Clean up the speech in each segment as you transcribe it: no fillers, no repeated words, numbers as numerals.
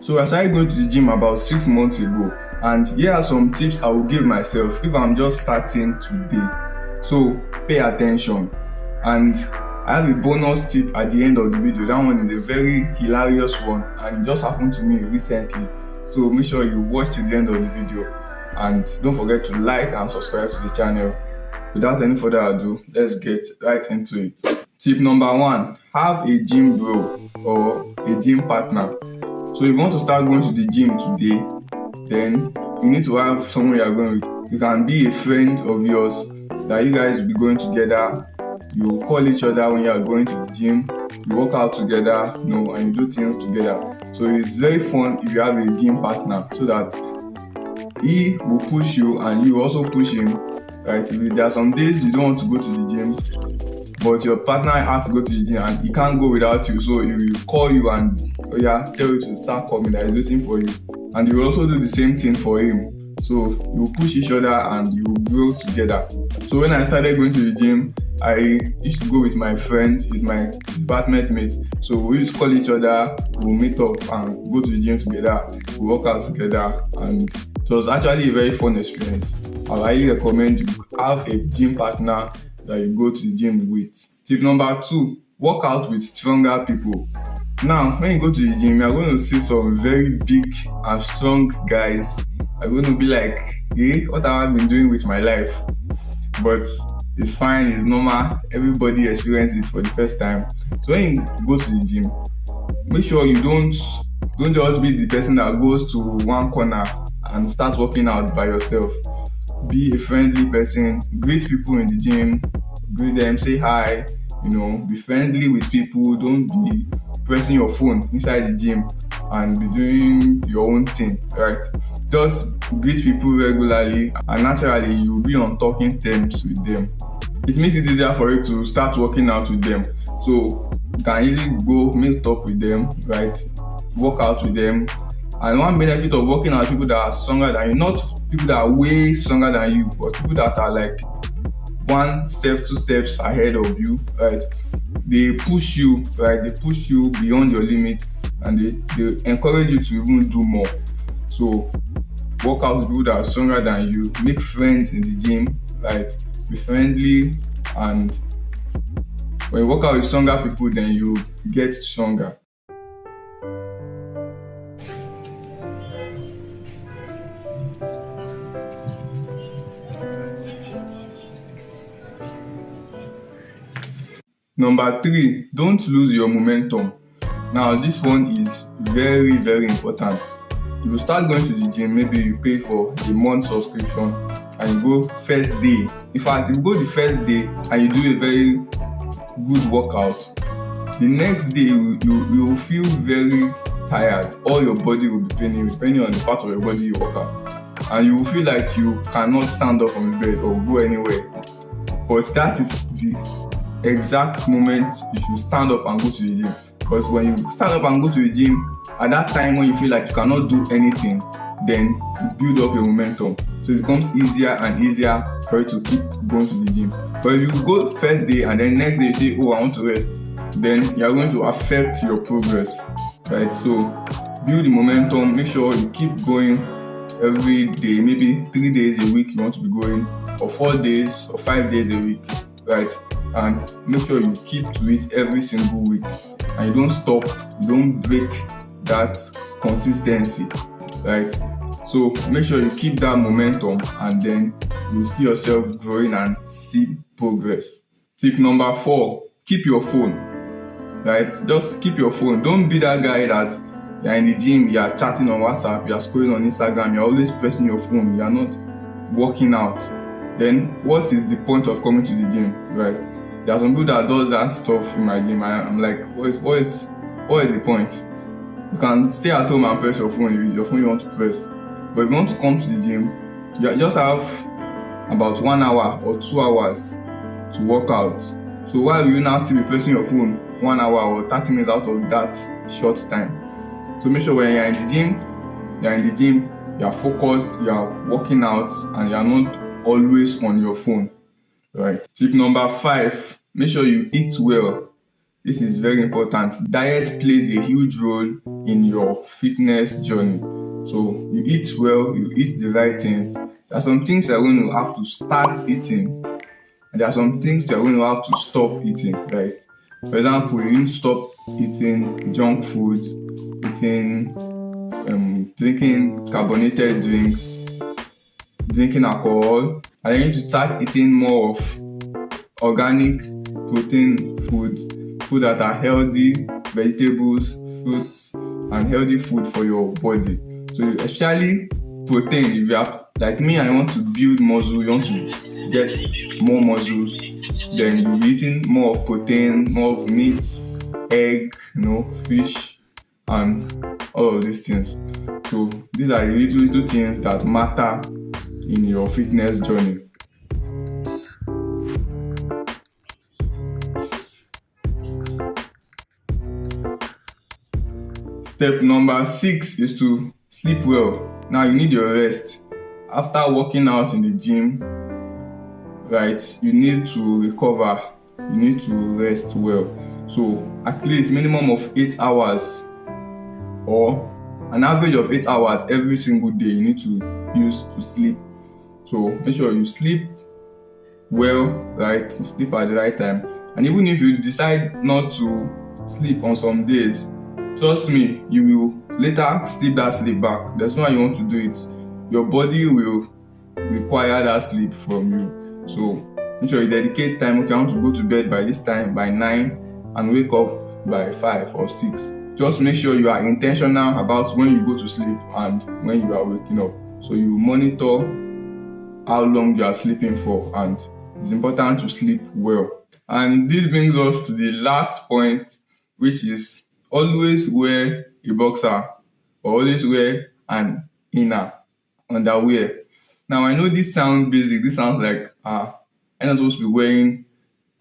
So I started going to the gym about 6 months ago, and here are some tips I will give myself if I'm just starting today. So pay attention, and I have a bonus tip at the end of the video. That one is a very hilarious one, and it just happened to me recently. So make sure you watch till the end of the video, and don't forget to like and subscribe to the channel. Without any further ado, let's get right into it. Tip number 1, have a gym bro or a gym partner. So if you want to start going to the gym today, then you need to have someone you are going with. You can be a friend of yours that you guys will be going together. You call each other when you are going to the gym. You work out together, and you do things together. So it's very fun if you have a gym partner, so that he will push you and you also push him. Right? If there are some days you don't want to go to the gym, but your partner has to go to the gym and he can't go without you, so he will call you and tell you to start coming, that he's waiting for you, and you will also do the same thing for him. So you will push each other and you will grow together. So when I started going to the gym, I used to go with my friend. He's my department mate. So we used to call each other, we'll meet up and go to the gym together, we work out together, and it was actually a very fun experience. I highly recommend you have a gym partner that you go to the gym with. Tip number 2, work out with stronger people. Now, when you go to the gym, you're going to see some very big and strong guys. You're going to be like, hey, what have I been doing with my life? But it's fine, it's normal. Everybody experiences it for the first time. So when you go to the gym, make sure you don't just be the person that goes to one corner and starts working out by yourself. Be a friendly person, greet people in the gym, greet them, say hi, be friendly with people. Don't be pressing your phone inside the gym and be doing your own thing, right? Just greet people regularly, and naturally you'll be on talking terms with them. It makes it easier for you to start working out with them. So you can easily go meet up with them, right? Work out with them. And one benefit of working out with people that are stronger than you, not people that are way stronger than you, but people that are like 1 step, 2 steps ahead of you, right? They push you, right? They push you beyond your limit, and they encourage you to even do more. So work out with people that are stronger than you. Make friends in the gym, right? Be friendly, and when you work out with stronger people, then you get stronger. Number 3, don't lose your momentum. Now this one is very, very important. If you start going to the gym, maybe you pay for a month subscription and you go first day. In fact, if you go the first day and you do a very good workout, the next day you will feel very tired. All your body will be paining you, depending on the part of your body you work out. And you will feel like you cannot stand up from the bed or go anywhere. But that is the exact moment you should stand up and go to the gym. Because when you stand up and go to the gym, at that time when you feel like you cannot do anything, then you build up your momentum. So it becomes easier and easier for you to keep going to the gym. But if you go first day and then next day you say, oh, I want to rest, then you're going to affect your progress, right? So build the momentum, make sure you keep going every day, maybe 3 days a week you want to be going, or 4 days or 5 days a week, right? And make sure you keep to it every single week, and you don't stop, you don't break that consistency, right? So make sure you keep that momentum, and then you see yourself growing and see progress. Tip number 4, keep your phone, right? Just keep your phone. Don't be that guy that you're in the gym, you're chatting on WhatsApp, you're scrolling on Instagram, you're always pressing your phone, you're not working out. Then what is the point of coming to the gym, right? There are some people that does that stuff in my gym. I'm like, what is the point? You can stay at home and press your phone if it's your phone you want to press. But if you want to come to the gym, you just have about 1 hour or 2 hours to work out. So why will you now still be pressing your phone 1 hour or 30 minutes out of that short time? So make sure when you're in the gym, you're focused, you're working out, and you're not always on your phone, right? Tip number 5, make sure you eat well. this is very important. Diet plays a huge role in your fitness journey. So you eat well, you eat the right things. There are some things you're going to have to start eating, and there are some things you're going to have to stop eating, right? For example, you need to stop eating junk food, eating, drinking carbonated drinks, drinking alcohol, and then you need to start eating more of organic protein food that are healthy, vegetables, fruits, and healthy food for your body. So especially protein, if you are like me and you want to build muscle, you want to get more muscles, then you'll be eating more of protein, more of meat, egg, fish, and all of these things. So these are the little things that matter in your fitness journey. Step number 6 is to sleep well. Now you need your rest. After working out in the gym, right, you need to recover. You need to rest well. So at least minimum of 8 hours or an average of 8 hours every single day you need to use to sleep. So make sure you sleep well, right? You sleep at the right time. And even if you decide not to sleep on some days, trust me, you will later sleep that sleep back. There's no way you want to do it. Your body will require that sleep from you. So make sure you dedicate time. Okay, I want to go to bed by this time, by 9, and wake up by 5 or 6. Just make sure you are intentional about when you go to sleep and when you are waking up. So you monitor how long you are sleeping for, and it's important to sleep well. And this brings us to the last point, which is always wear a boxer or always wear an inner underwear. Now I know this sounds basic. This sounds like I'm not supposed to be wearing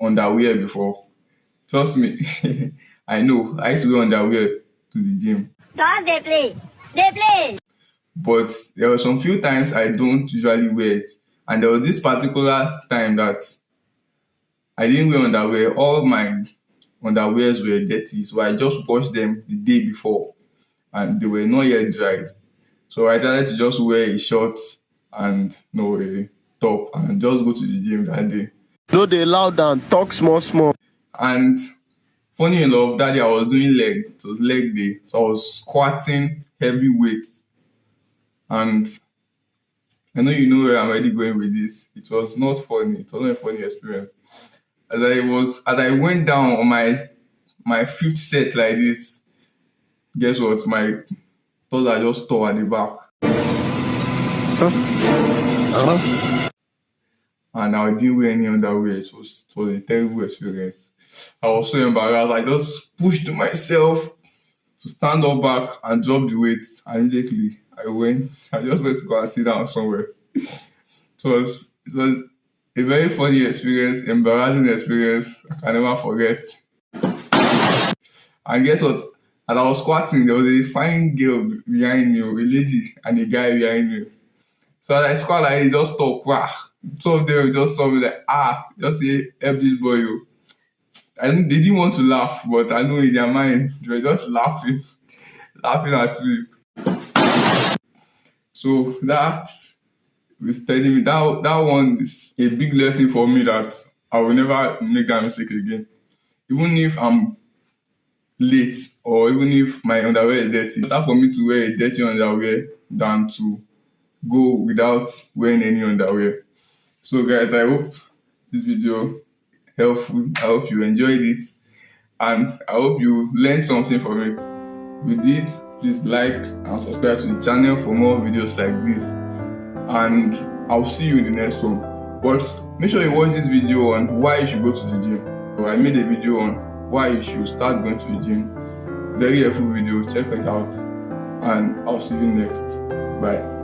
underwear before. Trust me, I know. I used to wear underwear to the gym. Don't they play? They play. But there were some few times I don't usually wear it. And there was this particular time that I didn't wear underwear. All my underwears were dirty. So I just washed them the day before and they were not yet dried. So I decided to just wear a short and a top and just go to the gym that day. No, they loud and talk small. And funny enough, that day I was doing leg. It was leg day. So I was squatting heavy weights. And I know you know where I'm already going with this. It was not funny. It was not a funny experience. As I went down on my fifth set like this, guess what? My toes just tore at the back. And I didn't wear any underwear. It was a terrible experience. I was so embarrassed. I just pushed myself to stand up back and drop the weight. And immediately I just went to go and sit down somewhere. It was a very funny experience, embarrassing experience I can never forget. And guess what? As I was squatting, there was a fine girl behind me, a lady, and a guy behind me. So as I squat, I just stopped. Wow. Two of them just saw me like, just say, help this boy. They didn't want to laugh, but I know in their minds, they were just laughing at me. So that was telling me that one is a big lesson for me that I will never make that mistake again. Even if I'm late or even if my underwear is dirty, it's better for me to wear a dirty underwear than to go without wearing any underwear. So guys, I hope this video helpful. I hope you enjoyed it and I hope you learned something from it. If you did, please like and subscribe to the channel for more videos like this. And I'll see you in the next one. But make sure you watch this video on why you should go to the gym. So I made a video on why you should start going to the gym. Very helpful video. Check it out. And I'll see you next. Bye.